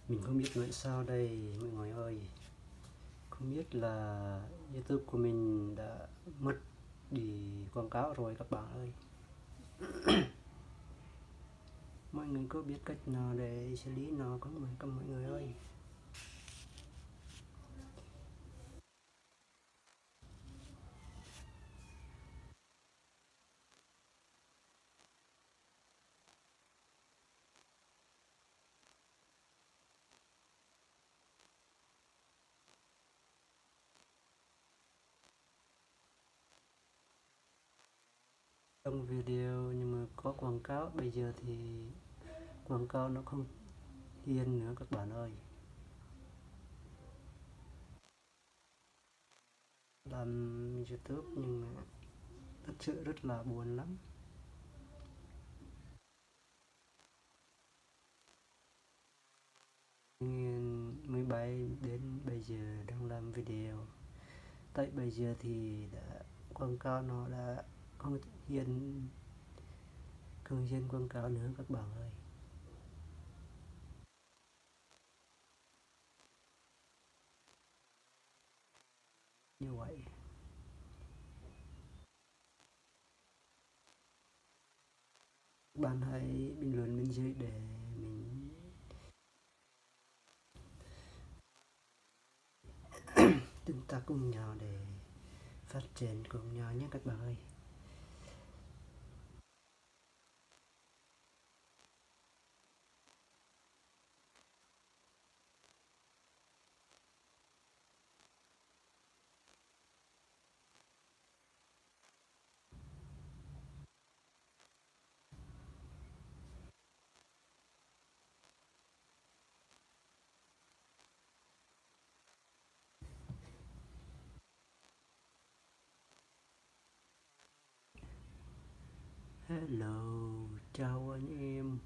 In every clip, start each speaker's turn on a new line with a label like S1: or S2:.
S1: Mình không biết nói sao đây mọi người ơi. Không biết là YouTube của mình đã mất đi quảng cáo rồi các bạn ơi. Mọi người có biết cách nào để xử lý nó không mọi người ơi? Trong video nhưng mà có quảng cáo, bây giờ thì quảng cáo nó không hiển nữa các bạn ơi. Làm YouTube nhưng mà thật sự rất là buồn lắm. Nên 17 đến bây giờ đang làm video. Tại bây giờ thì đã quảng cáo nó đã không hiện không hiện quảng cáo nữa các bạn ơi. Như vậy bạn hãy bình luận bên dưới để mình chúng ta cùng nhau để phát triển cùng nhau nhé các bạn ơi. Hello, chào anh em.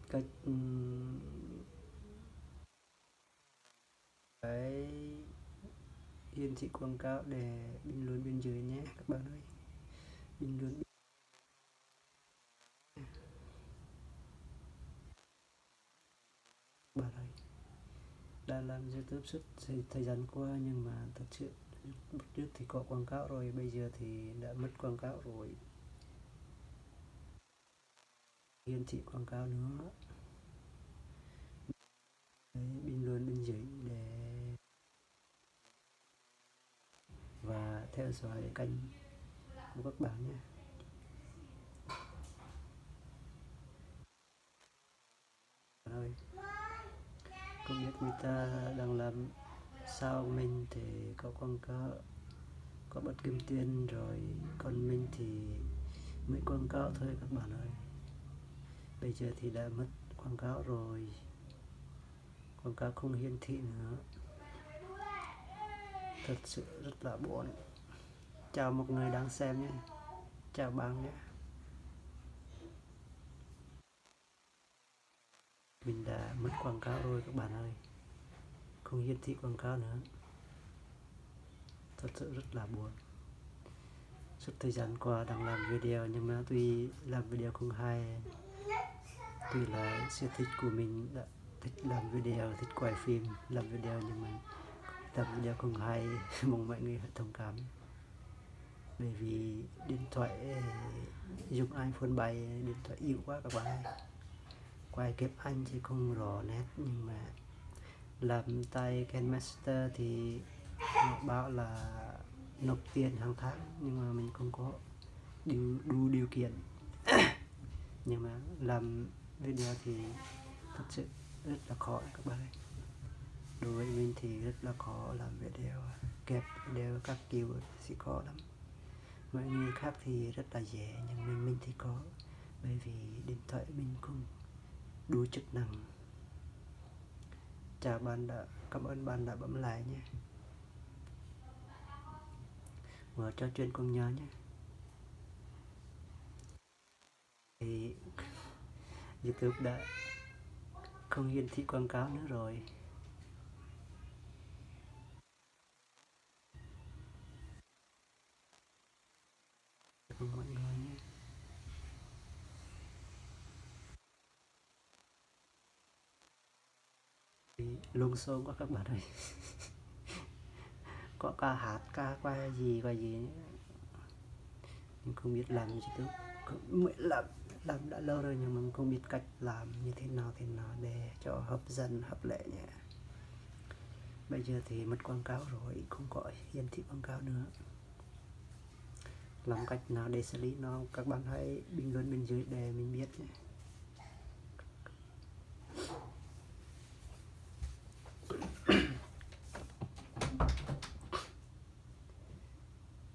S1: Cách cái hiển thị quảng cáo để bình luận bên dưới nhé các bạn ơi. Bình luận bạn ơi. Đã làm YouTube suốt thời gian qua nhưng mà thật sự trước thì có quảng cáo rồi, bây giờ thì đã mất quảng cáo rồi, hiển thị quảng cáo nữa. Đấy, bình luận bên dưới để và theo dõi kênh của các bạn nhé. Bạn ơi, không biết người ta đang làm sao, mình thì có quảng cáo có bất kim tiền rồi, còn mình thì mới quảng cáo thôi các bạn ơi. Bây giờ thì đã mất quảng cáo rồi, quảng cáo không hiển thị nữa, thật sự rất là buồn. Chào một người đang xem nhé, chào bạn nhé. Mình đã mất quảng cáo rồi các bạn ơi, không hiển thị quảng cáo nữa, thật sự rất là buồn. Suốt thời gian qua đang làm video nhưng mà tuy làm video không hay, tuy là sở thích của mình đã thích làm video, thích quay phim, làm video nhưng mà làm video không hay. Mong mọi người hãy thông cảm, bởi vì điện thoại dùng iPhone 7 điện thoại yếu quá các bạn ơi. Quay kép anh thì không rõ nét, nhưng mà làm tay Kenmaster thì nó bảo là nộp tiền hàng tháng, nhưng mà mình không có đủ điều kiện. Nhưng mà làm video thì thật sự rất là khó các bạn ơi. Đối với mình thì rất là khó làm video, kẹp video các kiểu thì khó lắm. Mọi người khác thì rất là dễ, nhưng mình thì khó, bởi vì điện thoại mình không đủ chức năng. Chào bạn cảm ơn bạn đã bấm like nhé. Mở trò chuyện cùng nhau nhé. Thì YouTube đã không hiển thị quảng cáo nữa rồi. Cảm ơn mọi người nhé. Thì lung xôm quá các bạn ơi. Có ca hát, ca qua gì mình không biết làm YouTube, mới làm đã lâu rồi nhưng mà không biết cách làm như thế nào để cho hấp dẫn hấp lệ nhé. Bây giờ thì mất quảng cáo rồi, không có hiển thị quảng cáo nữa. Làm cách nào để xử lý nó, các bạn hãy bình luận bên dưới để mình biết nhé.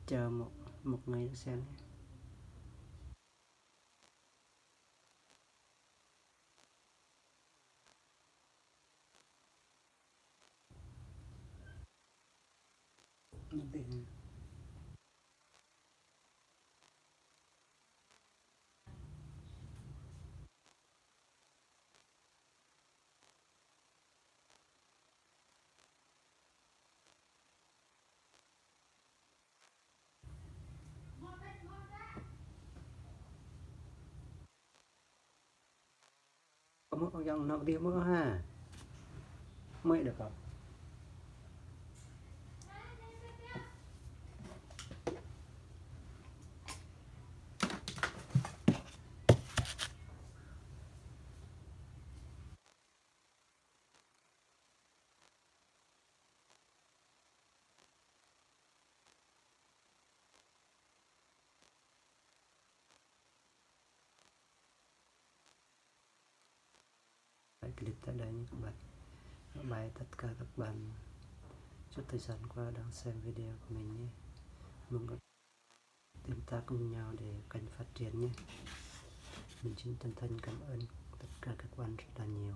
S1: Chờ một ngày xem nhé. Có một dòng nó đi mỡ ha, mới được không? Clip tại đây nhé các bạn. Bye tất cả các bạn chút thời gian qua đang xem video của mình nhé. Mong các chúng ta cùng nhau để cảnh phát triển nhé. Mình xin chân thành cảm ơn tất cả các bạn rất là nhiều.